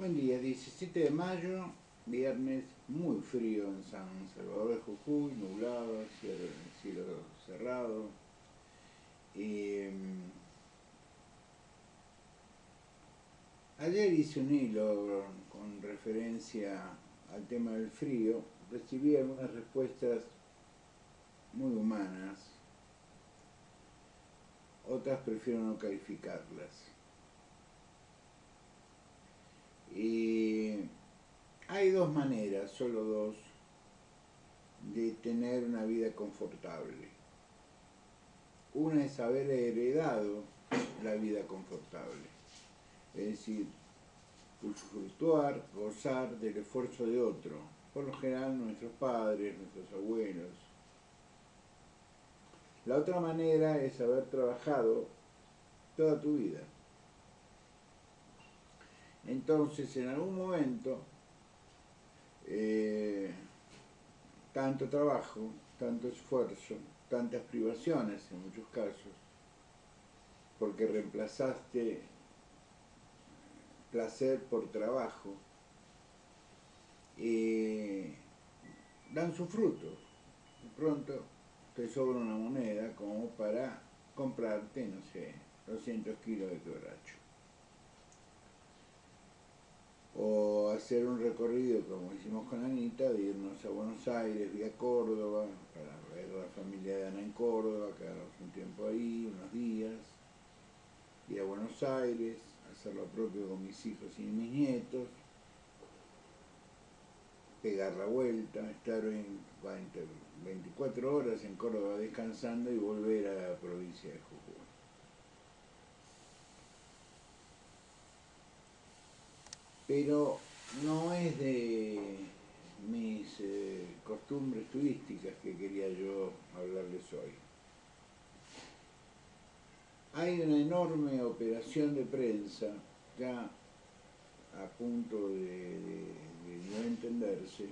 Buen día, 17 de mayo, viernes, muy frío en San Salvador de Jujuy, nublado, cielo cerrado. Ayer hice un hilo con referencia al tema del frío, recibí algunas respuestas muy humanas, otras prefiero no calificarlas. Y hay dos maneras, solo dos, de tener una vida confortable. Una es haber heredado la vida confortable, es decir, usufructuar, gozar del esfuerzo de otro, por lo general nuestros padres, nuestros abuelos. La otra manera es haber trabajado toda tu vida. Entonces, en algún momento, tanto trabajo, tanto esfuerzo, tantas privaciones en muchos casos, porque reemplazaste placer por trabajo, dan su fruto. De pronto te sobra una moneda como para comprarte, no sé, 200 kilos de quebracho. O hacer un recorrido, como hicimos con Anita, de irnos a Buenos Aires, vía Córdoba, para ver a la familia de Ana en Córdoba, quedarnos un tiempo ahí, unos días, ir a Buenos Aires, hacer lo propio con mis hijos y mis nietos, pegar la vuelta, estar 24 horas en Córdoba descansando y volver a la provincia de Jujuy. Pero no es de mis costumbres turísticas que quería yo hablarles hoy. Hay una enorme operación de prensa, ya a punto de no entenderse,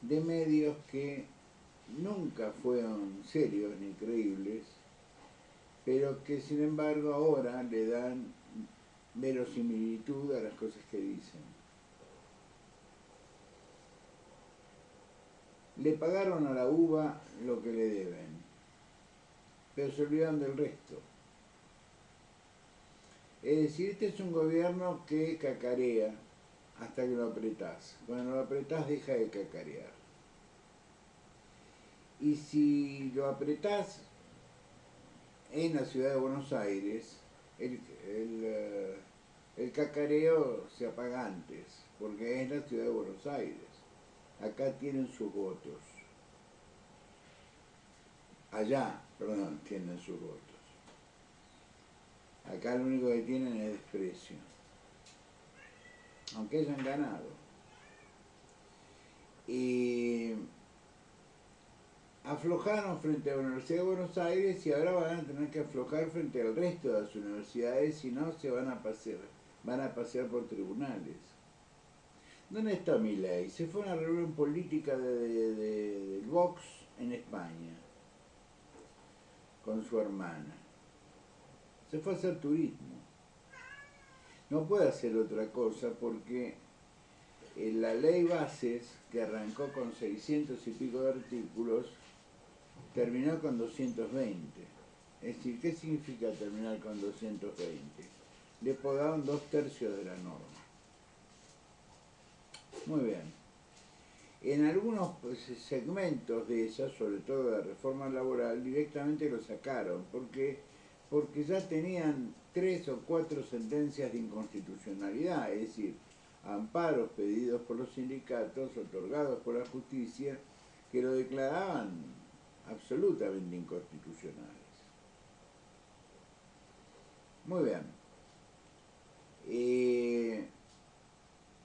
de medios que nunca fueron serios ni creíbles, pero que sin embargo ahora le dan verosimilitud a las cosas que dicen. Le pagaron a la uva lo que le deben, pero se olvidan del resto. Es decir, este es un gobierno que cacarea hasta que lo apretás. Cuando lo apretás deja de cacarear. Y si lo apretás en la ciudad de Buenos Aires, el cacareo se apaga antes, porque es la ciudad de Buenos Aires. Acá tienen sus votos. Allá, perdón, tienen sus votos. Acá lo único que tienen es desprecio, aunque hayan ganado. Y aflojaron frente a la Universidad de Buenos Aires y ahora van a tener que aflojar frente al resto de las universidades, si no se van a pasear por tribunales. ¿Dónde está Milei? Se fue a una reunión política del Vox en España con su hermana. Se fue a hacer turismo. No puede hacer otra cosa porque la ley Bases, que arrancó con 600 y pico de artículos, terminó con 220. Es decir, ¿qué significa terminar con 220? Le podaron 2/3 de la norma. Muy bien. En algunos segmentos de esas, sobre todo de la reforma laboral, directamente lo sacaron, porque ya tenían 3 o 4 sentencias de inconstitucionalidad, es decir, amparos pedidos por los sindicatos, otorgados por la justicia, que lo declaraban absolutamente inconstitucionales. Muy bien.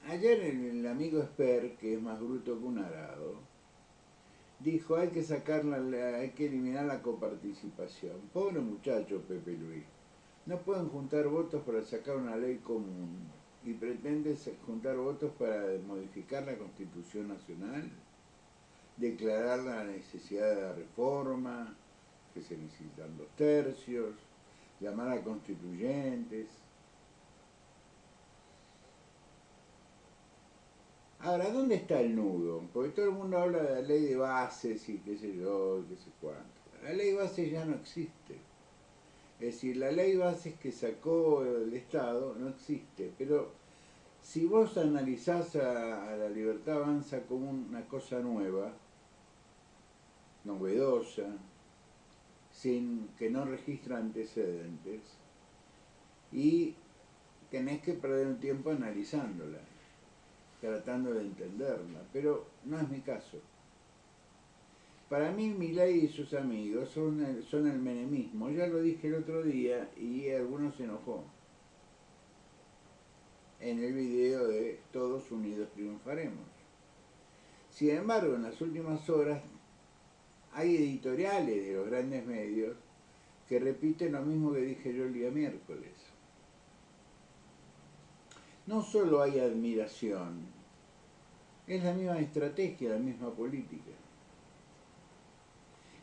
Ayer el amigo Esper, que es más bruto que un arado, dijo hay que eliminar la coparticipación. Pobre muchacho Pepe Luis. No pueden juntar votos para sacar una ley común y pretende juntar votos para modificar la Constitución Nacional, declarar la necesidad de la reforma, que se necesitan 2/3, llamar a constituyentes. Ahora, ¿dónde está el nudo? Porque todo el mundo habla de la ley de bases y qué sé yo, qué sé cuánto. La ley de bases ya no existe. Es decir, la ley de bases que sacó el Estado no existe. Pero si vos analizás a la Libertad Avanza como una cosa nueva, novedosa, sin que no registra antecedentes, y tenés que perder un tiempo analizándola, tratando de entenderla, pero no es mi caso. Para mí Milei y sus amigos son el menemismo, ya lo dije el otro día y algunos se enojó en el video de Todos Unidos Triunfaremos. Sin embargo, en las últimas horas hay editoriales de los grandes medios que repiten lo mismo que dije yo el día miércoles. No solo hay admiración, es la misma estrategia, la misma política.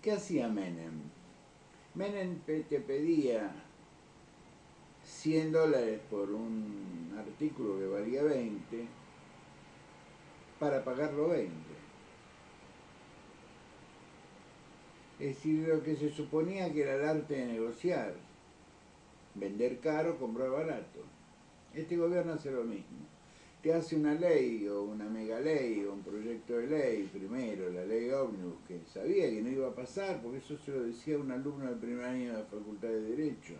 ¿Qué hacía Menem? Menem te pedía $100 por un artículo que valía 20 para pagarlo 20. Es decir, lo que se suponía que era el arte de negociar, vender caro, comprar barato. Este gobierno hace lo mismo. Te hace una ley o una mega ley o un proyecto de ley, primero la ley ómnibus, que sabía que no iba a pasar, porque eso se lo decía un alumno del primer año de la Facultad de Derecho.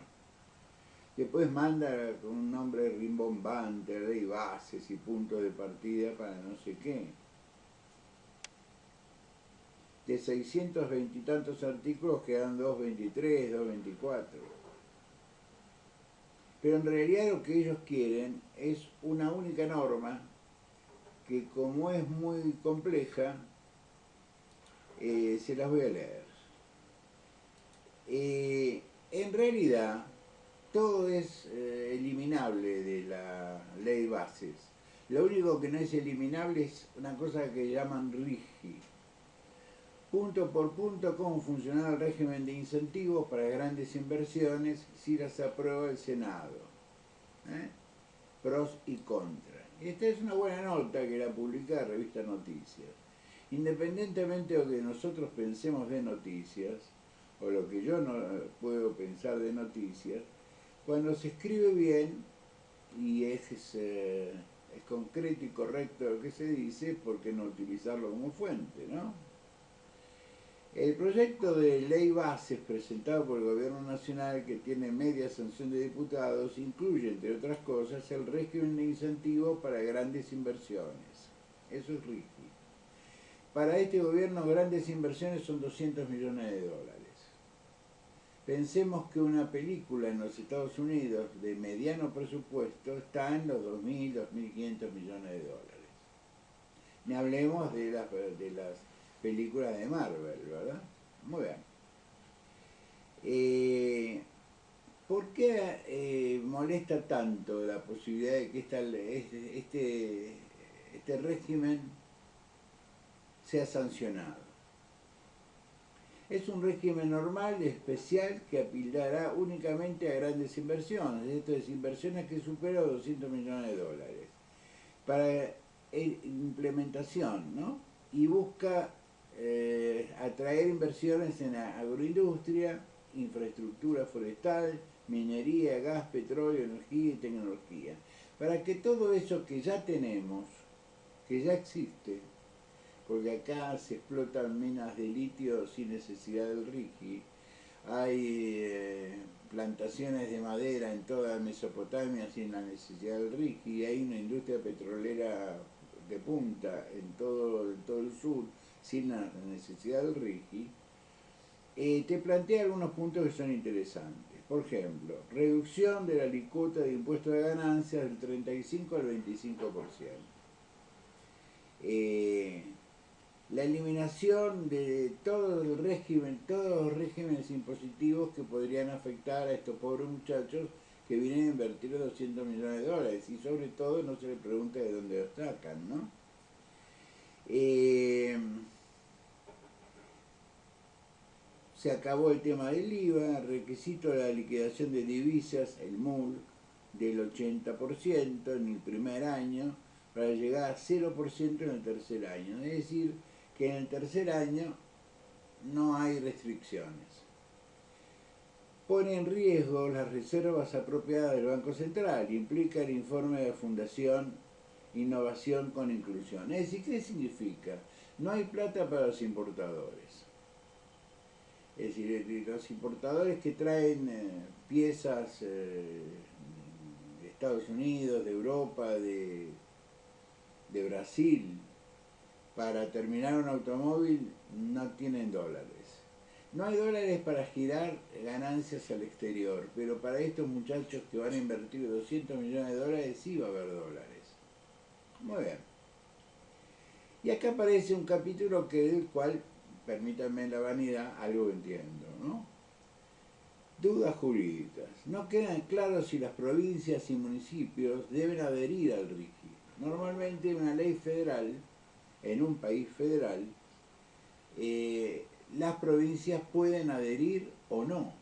Después manda con un nombre rimbombante, ley bases y puntos de partida para no sé qué. De 620 y tantos artículos quedan 223, 224. Pero en realidad lo que ellos quieren es una única norma que, como es muy compleja, se las voy a leer. En realidad, todo es eliminable de la ley bases. Lo único que no es eliminable es una cosa que llaman RIGI. Punto por punto, cómo funcionará el régimen de incentivos para grandes inversiones si las aprueba el Senado. Pros y contras. Esta es una buena nota que la publica la revista Noticias. Independientemente de lo que nosotros pensemos de noticias, o lo que yo no puedo pensar de noticias, cuando se escribe bien y es concreto y correcto lo que se dice, ¿por qué no utilizarlo como fuente, no? El proyecto de ley bases presentado por el Gobierno Nacional, que tiene media sanción de diputados, incluye, entre otras cosas, el régimen de incentivo para grandes inversiones. Eso es rígido. Para este gobierno, grandes inversiones son $200 millones. Pensemos que una película en los Estados Unidos de mediano presupuesto está en los 2.000, 2.500 millones de dólares. Ni hablemos de las películas de Marvel, ¿verdad? Muy bien. ¿Por qué molesta tanto la posibilidad de que este régimen sea sancionado? Es un régimen normal, especial, que apilará únicamente a grandes inversiones, esto es, inversiones que superan los $200 millones, para implementación, ¿no? Y busca atraer inversiones en agroindustria, infraestructura forestal, minería, gas, petróleo, energía y tecnología. Para que todo eso que ya tenemos, que ya existe, porque acá se explotan minas de litio sin necesidad del RIGI, hay plantaciones de madera en toda Mesopotamia sin la necesidad del RIGI, y hay una industria petrolera de punta en todo el sur sin la necesidad del RIGI. Te plantea algunos puntos que son interesantes. Por ejemplo, reducción de la alícuota de impuesto de ganancias del 35 al 25%. La eliminación de todo el régimen, todos los regímenes impositivos que podrían afectar a estos pobres muchachos que vienen a invertir $200 millones y sobre todo no se les pregunta de dónde los sacan, ¿no? Se acabó el tema del IVA, requisito de la liquidación de divisas, el MUL, del 80% en el primer año, para llegar a 0% en el tercer año. Es decir, que en el tercer año no hay restricciones. Pone en riesgo las reservas apropiadas del Banco Central, implica el informe de la Fundación Innovación con Inclusión. Es decir, ¿qué significa? No hay plata para los importadores. Es decir, los importadores que traen piezas de Estados Unidos, de Europa, de Brasil, para terminar un automóvil, no tienen dólares. No hay dólares para girar ganancias al exterior, pero para estos muchachos que van a invertir 200 millones de dólares sí va a haber dólares. Muy bien. Y acá aparece un capítulo del cual, permítanme la vanidad, algo entiendo, ¿no? Dudas jurídicas. No quedan claros si las provincias y municipios deben adherir al RIGI. Normalmente una ley federal, en un país federal, las provincias pueden adherir o no.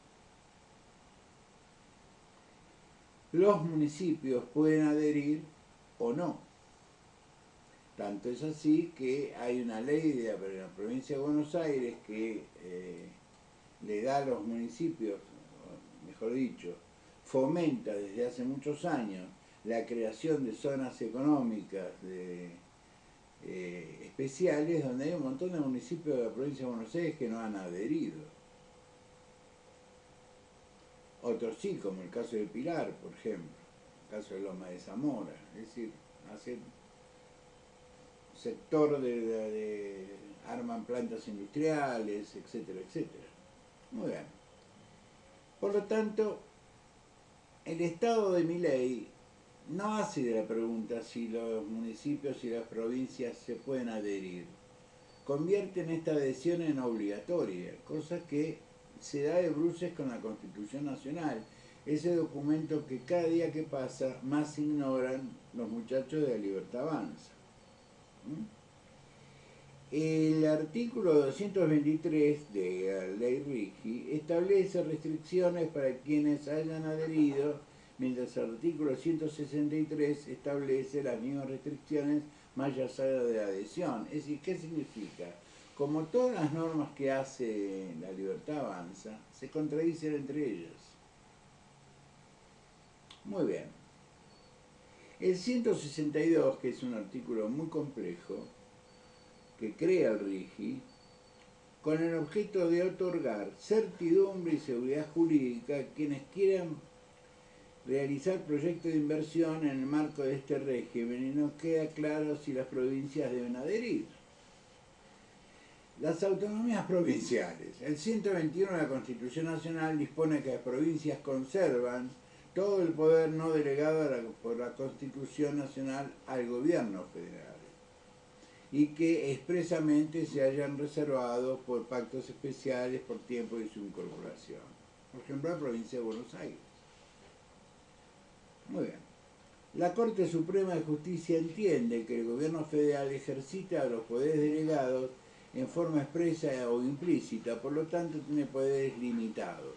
Los municipios pueden adherir o no. Tanto es así que hay una ley de la provincia de Buenos Aires que le da a los municipios, mejor dicho, fomenta desde hace muchos años la creación de zonas económicas especiales, donde hay un montón de municipios de la provincia de Buenos Aires que no han adherido. Otros sí, como el caso de Pilar, por ejemplo, el caso de Loma de Zamora, es decir, hace sector de arman plantas industriales, etcétera, etcétera. Muy bien. Por lo tanto, el estado de Milei no hace de la pregunta si los municipios y las provincias se pueden adherir. Convierten esta adhesión en obligatoria, cosa que se da de bruces con la Constitución Nacional, ese documento que cada día que pasa más ignoran los muchachos de la Libertad Avanza. El artículo 223 de la ley RIGI establece restricciones para quienes hayan adherido, mientras el artículo 163 establece las mismas restricciones más allá de adhesión. Es decir, ¿qué significa? Como todas las normas que hace la Libertad Avanza, se contradicen entre ellas. Muy bien. El 162, que es un artículo muy complejo, que crea el RIGI, con el objeto de otorgar certidumbre y seguridad jurídica a quienes quieran realizar proyectos de inversión en el marco de este régimen, y no queda claro si las provincias deben adherir. Las autonomías provinciales. El 121 de la Constitución Nacional dispone que las provincias conservan todo el poder no delegado por la Constitución Nacional al gobierno federal, y que expresamente se hayan reservado por pactos especiales por tiempo de su incorporación. Por ejemplo, la provincia de Buenos Aires. Muy bien. La Corte Suprema de Justicia entiende que el gobierno federal ejercita los poderes delegados en forma expresa o implícita, por lo tanto tiene poderes limitados,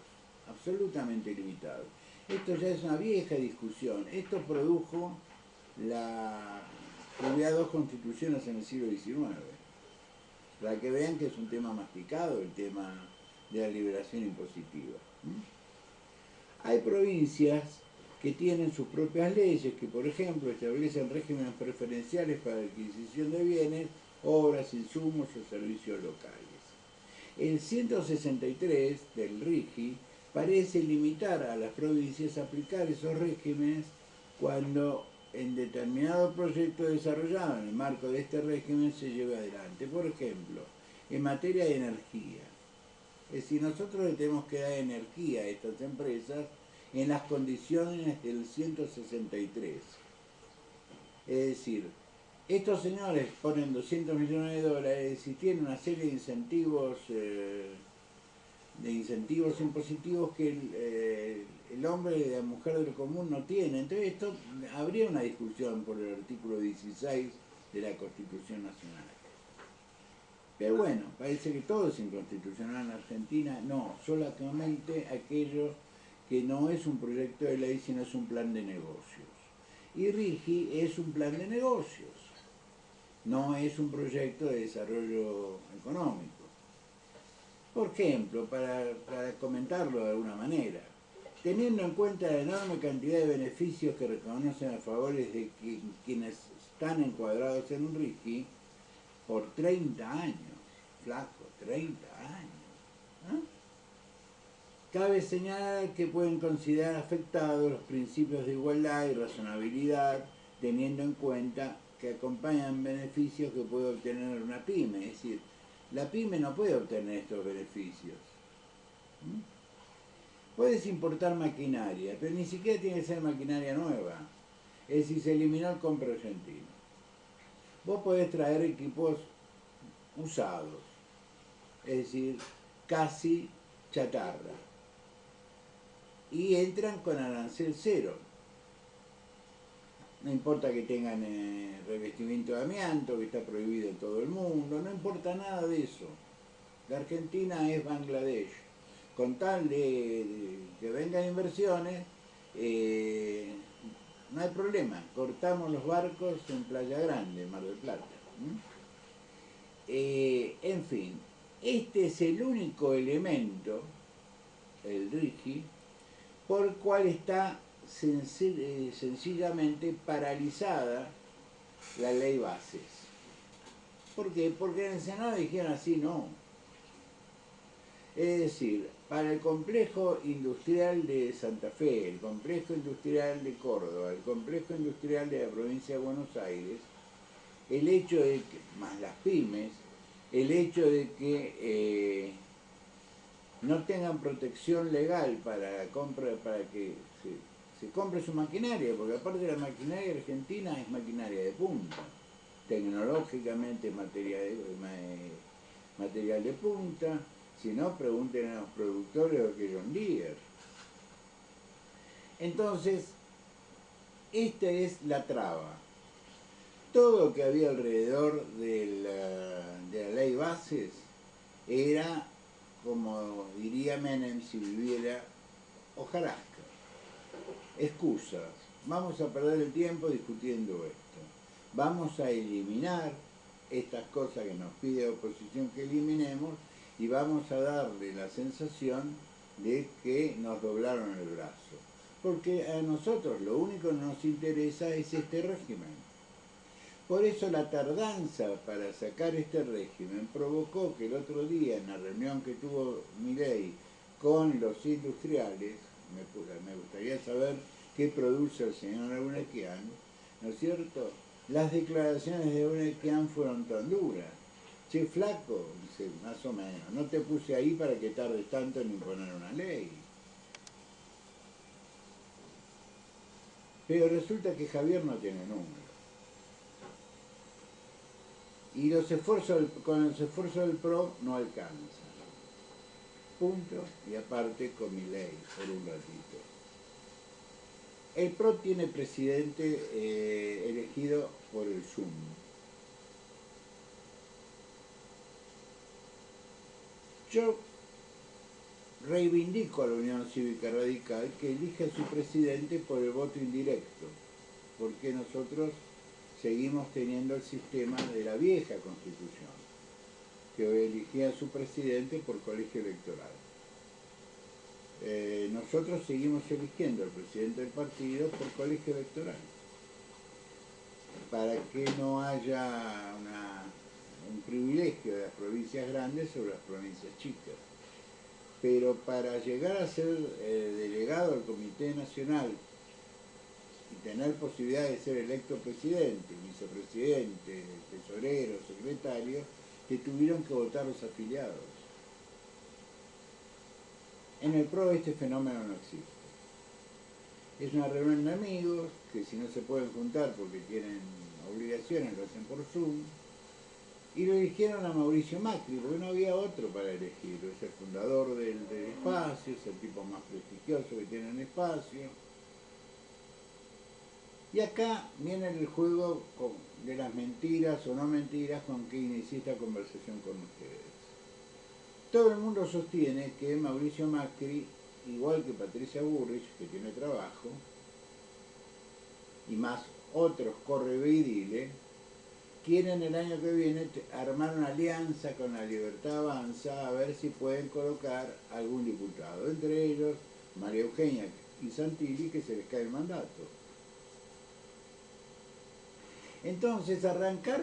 absolutamente limitados. Esto ya es una vieja discusión. Esto produjo había dos constituciones en el siglo XIX, para que vean que es un tema masticado, el tema de la liberación impositiva. Hay provincias que tienen sus propias leyes, que por ejemplo establecen regímenes preferenciales para la adquisición de bienes, obras, insumos o servicios locales. El 163 del RIGI parece limitar a las provincias a aplicar esos regímenes cuando en determinado proyecto desarrollado en el marco de este régimen se lleve adelante. Por ejemplo, en materia de energía. Es decir, nosotros le tenemos que dar energía a estas empresas en las condiciones del 163. Es decir, estos señores ponen 200 millones de dólares y tienen una serie de incentivos impositivos que el hombre y la mujer del común no tienen. Entonces esto habría una discusión por el artículo 16 de la Constitución Nacional. Pero bueno, parece que todo es inconstitucional en Argentina. No, solamente aquello que no es un proyecto de ley, sino es un plan de negocios. Y RIGI es un plan de negocios, no es un proyecto de desarrollo económico. Por ejemplo, para comentarlo de alguna manera, teniendo en cuenta la enorme cantidad de beneficios que reconocen a favores de quienes están encuadrados en un RIGI, por 30 años, flaco, 30 años, ¿no? Cabe señalar que pueden considerar afectados los principios de igualdad y razonabilidad, teniendo en cuenta que acompañan beneficios que puede obtener una pyme. Es decir, la pyme no puede obtener estos beneficios. Puedes importar maquinaria, pero ni siquiera tiene que ser maquinaria nueva. Es decir, se eliminó el compra argentino. Vos podés traer equipos usados, es decir, casi chatarra, y entran con arancel cero. No importa que tengan revestimiento de amianto, que está prohibido en todo el mundo, no importa nada de eso. La Argentina es Bangladesh. Con tal de que vengan inversiones, no hay problema. Cortamos los barcos en Playa Grande, Mar del Plata. En fin, este es el único elemento, el RIGI, por el cual está sencillamente paralizada la ley bases. ¿Por qué? Porque en el Senado dijeron así, no. Es decir, para el complejo industrial de Santa Fe, el complejo industrial de Córdoba, el complejo industrial de la provincia de Buenos Aires, el hecho de que, más las pymes, el hecho de que no tengan protección legal para la compra, para que se compre su maquinaria, porque aparte la maquinaria argentina es maquinaria de punta, tecnológicamente material de punta. Si no, pregunten a los productores o que John Deere. Entonces, esta es la traba. Todo lo que había alrededor de la ley bases era, como diría Menem si viviera, hojarasca, excusas. Vamos a perder el tiempo discutiendo esto. Vamos a eliminar estas cosas que nos pide la oposición que eliminemos y vamos a darle la sensación de que nos doblaron el brazo. Porque a nosotros lo único que nos interesa es este régimen. Por eso la tardanza para sacar este régimen provocó que el otro día, en la reunión que tuvo Milei con los industriales, me gustaría saber qué produce el señor Euneikian, ¿no es cierto? Las declaraciones de Euneikian fueron tan duras. Che, flaco, dice, más o menos, no te puse ahí para que tardes tanto en imponer una ley. Pero resulta que Javier no tiene número. Y con los esfuerzos del PRO no alcanza. Punto. Y aparte con Milei, por un ratito. El PRO tiene presidente elegido por el Zoom. Yo reivindico a la Unión Cívica Radical que elija a su presidente por el voto indirecto, porque nosotros seguimos teniendo el sistema de la vieja Constitución, que elegía a su presidente por colegio electoral. Nosotros seguimos eligiendo al presidente del partido por colegio electoral, para que no haya un privilegio de las provincias grandes sobre las provincias chicas. Pero para llegar a ser delegado al Comité Nacional y tener posibilidad de ser electo presidente, vicepresidente, tesorero, secretario, que tuvieron que votar los afiliados. En el PRO este fenómeno no existe. Es una reunión de amigos que si no se pueden juntar porque tienen obligaciones lo hacen por Zoom. Y lo eligieron a Mauricio Macri, porque no había otro para elegirlo. Es el fundador del espacio, es el tipo más prestigioso que tiene el espacio. Y acá viene el juego de las mentiras o no mentiras con que inicié esta conversación con ustedes. Todo el mundo sostiene que Mauricio Macri, igual que Patricia Bullrich, que tiene trabajo, y más otros corre ve y dile, quieren el año que viene armar una alianza con la Libertad Avanza a ver si pueden colocar algún diputado, entre ellos María Eugenia y Santilli, que se les cae el mandato. Entonces arrancar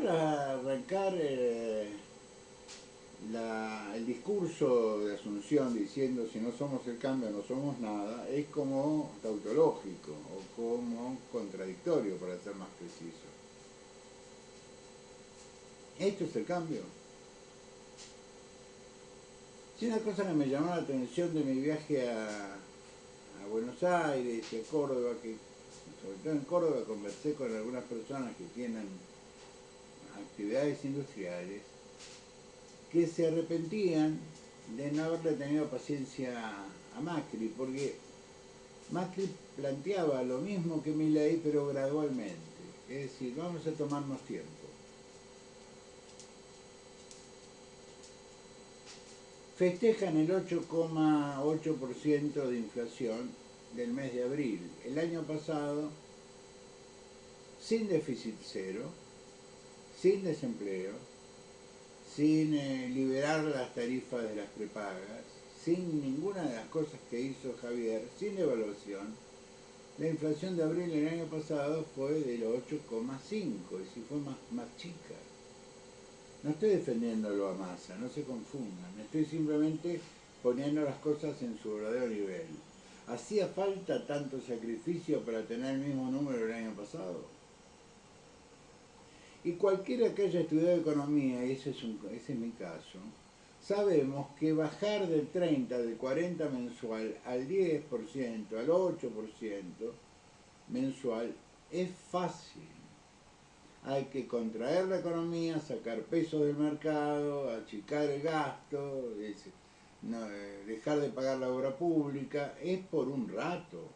el discurso de Asunción diciendo si no somos el cambio no somos nada es como tautológico o como contradictorio, para ser más preciso. Esto es el cambio. Sí, una cosa que me llamó la atención de mi viaje a Buenos Aires y a Córdoba, que sobre todo en Córdoba conversé con algunas personas que tienen actividades industriales, que se arrepentían de no haberle tenido paciencia a Macri, porque Macri planteaba lo mismo que Milei, pero gradualmente. Es decir, vamos a tomarnos tiempo. Festejan el 8,8% de inflación del mes de abril. El año pasado, sin déficit cero, sin desempleo, sin liberar las tarifas de las prepagas, sin ninguna de las cosas que hizo Javier, sin devaluación, la inflación de abril del año pasado fue del 8,5, es decir, fue más chica. No estoy defendiéndolo a Massa, no se confundan, estoy simplemente poniendo las cosas en su verdadero nivel. ¿Hacía falta tanto sacrificio para tener el mismo número del año pasado? Y cualquiera que haya estudiado economía, y ese es mi caso, sabemos que bajar del 30, del 40 mensual al 10%, al 8% mensual es fácil. Hay que contraer la economía, sacar pesos del mercado, achicar el gasto, dejar de pagar la obra pública, es por un rato.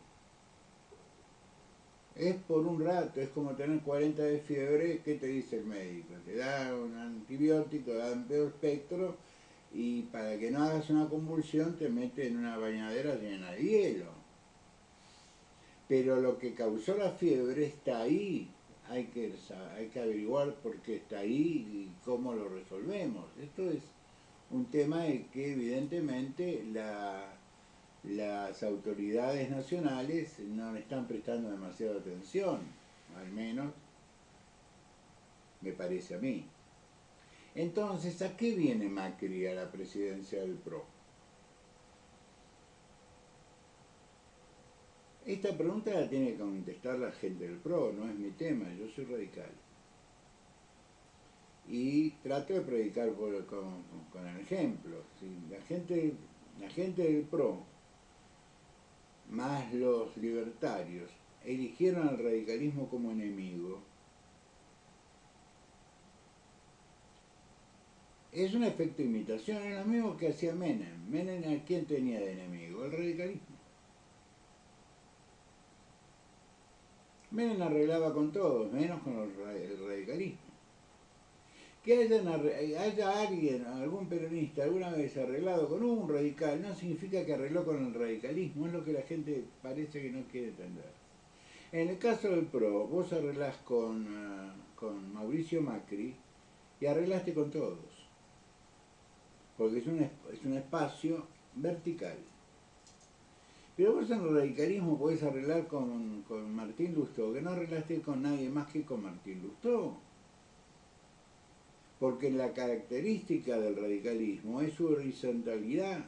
Es por un rato, es como tener 40 de fiebre, ¿qué te dice el médico? Te da un antibiótico, te da un peor espectro y para que no hagas una convulsión te mete en una bañadera llena de hielo. Pero lo que causó la fiebre está ahí, hay que averiguar por qué está ahí y cómo lo resolvemos. Esto es un tema de que evidentemente las autoridades nacionales no le están prestando demasiada atención, al menos me parece a mí. Entonces, ¿a qué viene Macri a la presidencia del PRO? Esta pregunta la tiene que contestar la gente del PRO, no es mi tema, yo soy radical. Y trato de predicar con el ejemplo. ¿Sí? La gente del PRO, más los libertarios, eligieron al radicalismo como enemigo. Es un efecto de imitación, es lo mismo que hacía Menem. Menem, ¿a quién tenía de enemigo? El radicalismo. Menem arreglaba con todos, menos con el radicalismo. Que haya alguien, algún peronista, alguna vez arreglado con un radical, no significa que arregló con el radicalismo, es lo que la gente parece que no quiere entender. En el caso del PRO, vos arreglás con Mauricio Macri y arreglaste con todos, porque es un espacio vertical. Pero vos en el radicalismo podés arreglar con Martín Lustó, que no arreglaste con nadie más que con Martín Lustó. Porque la característica del radicalismo es su horizontalidad.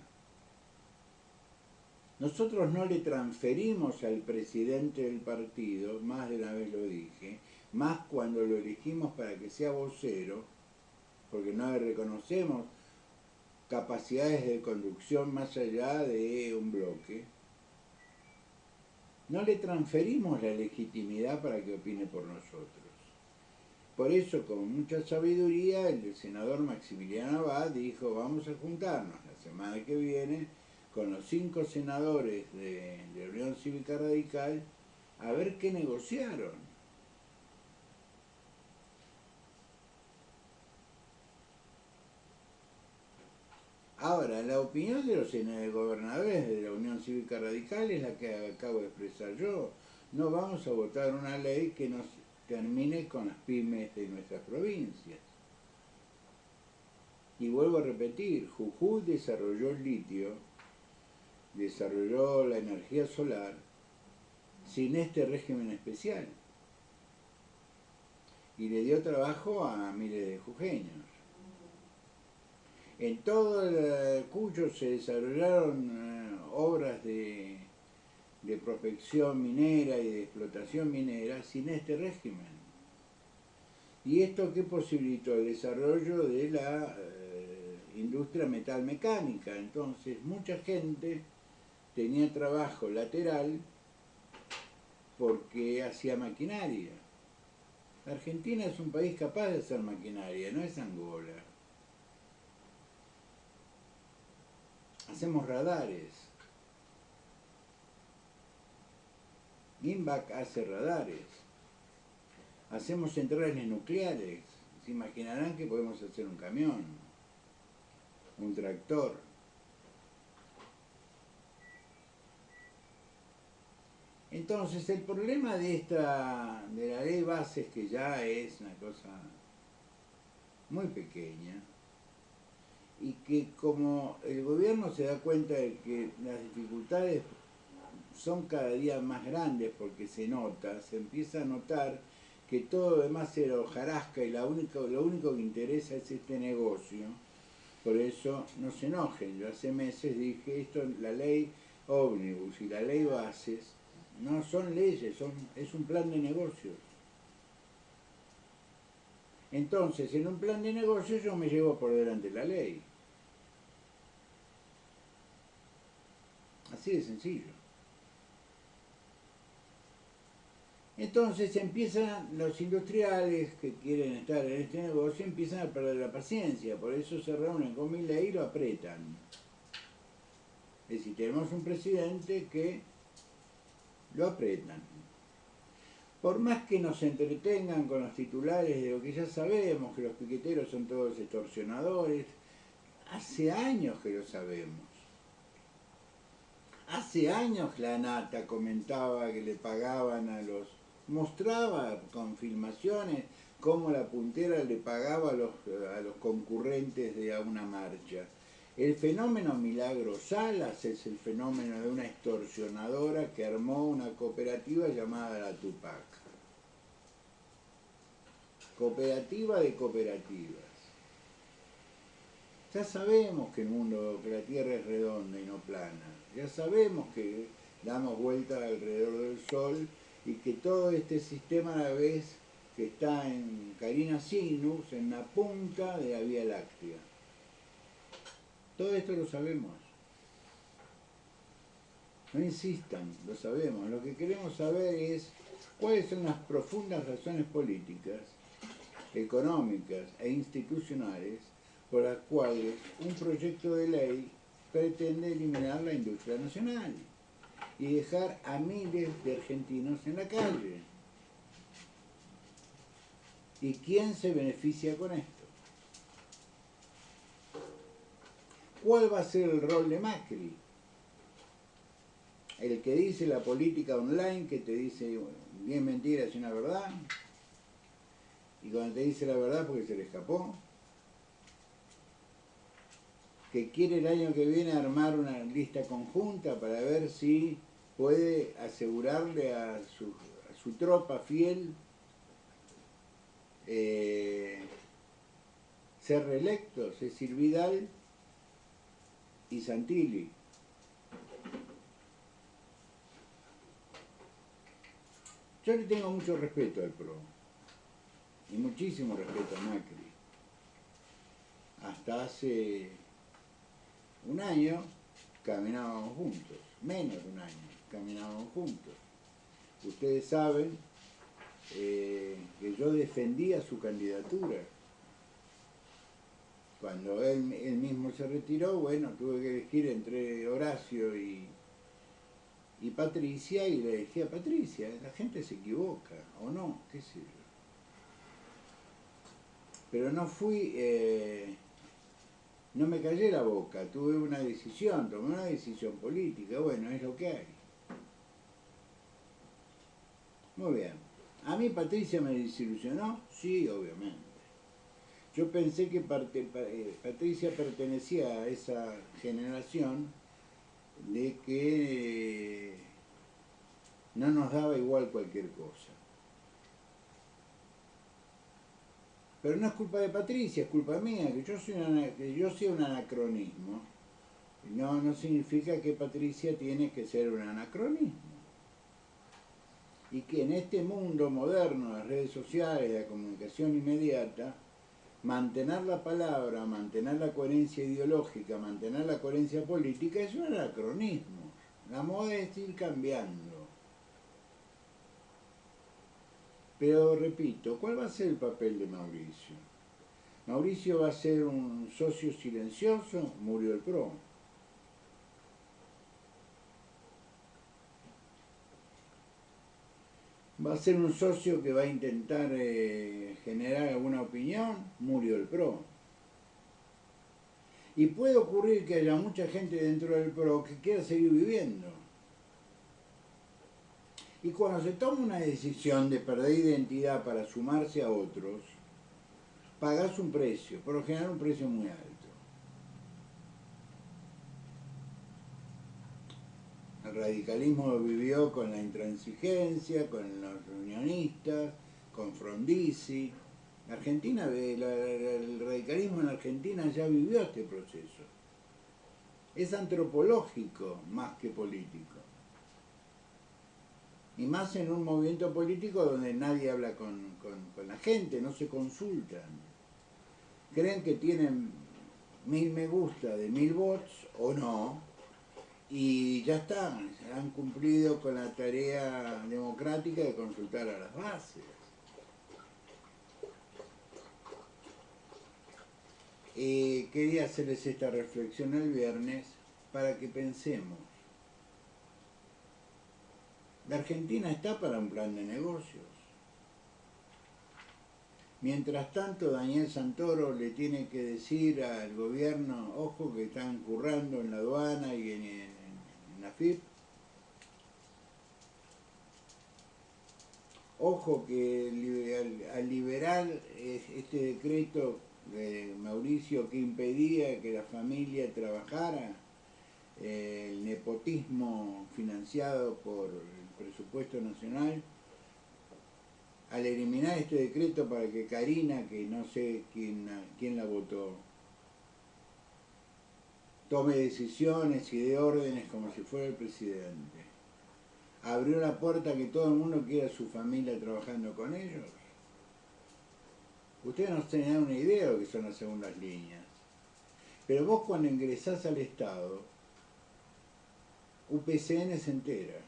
Nosotros no le transferimos al presidente del partido, más de una vez lo dije, más cuando lo elegimos para que sea vocero, porque no le reconocemos capacidades de conducción más allá de un bloque. No le transferimos la legitimidad para que opine por nosotros. Por eso, con mucha sabiduría, el senador Maximiliano Abad dijo, vamos a juntarnos la semana que viene con los 5 senadores de Unión Cívica Radical a ver qué negociaron. Ahora, la opinión de los gobernadores de la Unión Cívica Radical es la que acabo de expresar yo. No vamos a votar una ley que nos termine con las pymes de nuestras provincias. Y vuelvo a repetir, Jujuy desarrolló el litio, desarrolló la energía solar sin este régimen especial. Y le dio trabajo a miles de jujeños. En todo el Cuyo se desarrollaron obras de prospección minera y de explotación minera sin este régimen. ¿Y esto qué posibilitó? El desarrollo de la industria metalmecánica. Entonces mucha gente tenía trabajo lateral porque hacía maquinaria. La Argentina es un país capaz de hacer maquinaria, no es Angola. Hacemos radares. Invac hace radares. Hacemos centrales nucleares. Se imaginarán que podemos hacer un camión, un tractor. Entonces el problema de la ley bases, que ya es una cosa muy pequeña, y que como el gobierno se da cuenta de que las dificultades son cada día más grandes porque se empieza a notar que todo lo demás era hojarasca y lo único que interesa es este negocio. Por eso no se enojen. Yo hace meses dije, la ley ómnibus y la ley bases no son leyes, es un plan de negocios. Entonces, en un plan de negocios yo me llevo por delante la ley. Así de sencillo. Entonces empiezan los industriales que quieren estar en este negocio, empiezan a perder la paciencia, por eso se reúnen con Milei y lo apretan. Es decir, tenemos un presidente que lo apretan. Por más que nos entretengan con los titulares de lo que ya sabemos, que los piqueteros son todos extorsionadores, hace años que lo sabemos. Hace años la Nata comentaba que le pagaban mostraba con filmaciones cómo la puntera le pagaba a los concurrentes de una marcha. El fenómeno Milagro Salas es el fenómeno de una extorsionadora que armó una cooperativa llamada la Tupac. Cooperativa de cooperativas. Ya sabemos que la Tierra es redonda y no plana. Ya sabemos que damos vuelta alrededor del Sol y que todo este sistema a la vez que está en Carina Sinus, en la punta de la Vía Láctea. Todo esto lo sabemos. No insistan, lo sabemos. Lo que queremos saber es cuáles son las profundas razones políticas, económicas e institucionales por las cuales un proyecto de ley pretende eliminar la industria nacional y dejar a miles de argentinos en la calle. ¿Y quién se beneficia con esto? ¿Cuál va a ser el rol de Macri? El que dice la política online, que te dice 10 mentiras y una verdad, y cuando te dice la verdad porque se le escapó, que quiere el año que viene armar una lista conjunta para ver si puede asegurarle a su tropa fiel ser reelectos, es decir, Vidal y Santilli. Yo le tengo mucho respeto al PRO y muchísimo respeto a Macri. Hasta hace un año caminábamos juntos, menos de un año caminábamos juntos. Ustedes saben que yo defendía su candidatura. Cuando él mismo se retiró, bueno, tuve que elegir entre Horacio y Patricia, y le elegí a Patricia. La gente se equivoca, o no, qué sé yo. Pero no me callé la boca, tuve una decisión, tomé una decisión política, bueno, es lo que hay. Muy bien. ¿A mí Patricia me desilusionó? Sí, obviamente. Yo pensé que Patricia pertenecía a esa generación de que no nos daba igual cualquier cosa. Pero no es culpa de Patricia, es culpa mía, que yo sea un anacronismo. No significa que Patricia tiene que ser un anacronismo. Y que en este mundo moderno, las redes sociales, la comunicación inmediata, mantener la palabra, mantener la coherencia ideológica, mantener la coherencia política es un anacronismo. La moda es ir cambiando. Pero repito, ¿cuál va a ser el papel de Mauricio? Mauricio va a ser un socio silencioso, murió el PRO. Va a ser un socio que va a intentar generar alguna opinión, murió el PRO. Y puede ocurrir que haya mucha gente dentro del PRO que quiera seguir viviendo. Y cuando se toma una decisión de perder identidad para sumarse a otros, pagás un precio, por lo general un precio muy alto. El radicalismo lo vivió con la intransigencia, con los unionistas, con Frondizi. Argentina, el radicalismo en Argentina ya vivió este proceso. Es antropológico más que político. Y más en un movimiento político donde nadie habla con la gente, no se consultan. Creen que tienen 1000 me gusta de 1000 bots o no, y ya está, han cumplido con la tarea democrática de consultar a las bases. Quería hacerles esta reflexión el viernes para que pensemos. La Argentina está para un plan de negocios. Mientras tanto, Daniel Santoro le tiene que decir al gobierno, ojo que están currando en la aduana y en la FIP. Ojo que al liberar este decreto de Mauricio que impedía que la familia trabajara, el nepotismo financiado por el presupuesto nacional, al eliminar este decreto para que Karina, que no sé quién la votó, tome decisiones y dé órdenes como si fuera el presidente, abrió la puerta a que todo el mundo quiera a su familia trabajando con ellos. Ustedes no tienen una idea de lo que son las segundas líneas. Pero vos cuando ingresás al Estado, UPCN se entera,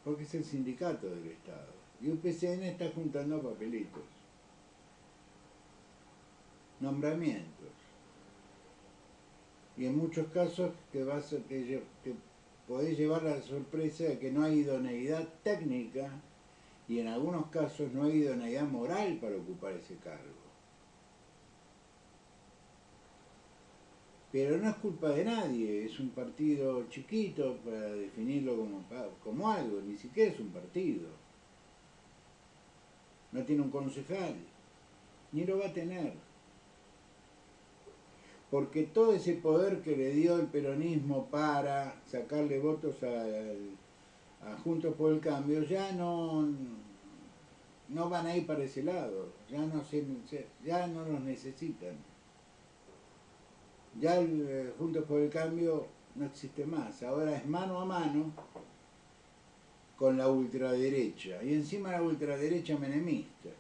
porque es el sindicato del Estado. Y UPCN está juntando papelitos, nombramientos. Y en muchos casos te podés llevar la sorpresa de que no hay idoneidad técnica y en algunos casos no hay idoneidad moral para ocupar ese cargo. Pero no es culpa de nadie, es un partido chiquito para definirlo como algo, ni siquiera es un partido. No tiene un concejal, ni lo va a tener. Porque todo ese poder que le dio el peronismo para sacarle votos a Juntos por el Cambio ya no van a ir para ese lado, ya no los necesitan. Ya el Juntos por el Cambio no existe más, ahora es mano a mano con la ultraderecha, y encima la ultraderecha menemista.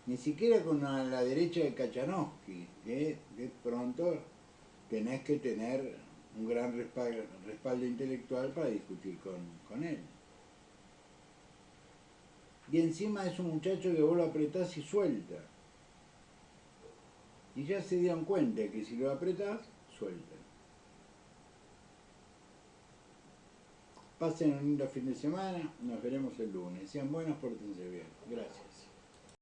Ni siquiera con la derecha de Kachanowski, que de pronto tenés que tener un gran respaldo intelectual para discutir con él. Y encima es un muchacho que vos lo apretás y suelta. Y ya se dieron cuenta que si lo apretás, suelta. Pasen un lindo fin de semana, nos veremos el lunes. Sean buenos, pórtense bien. Gracias.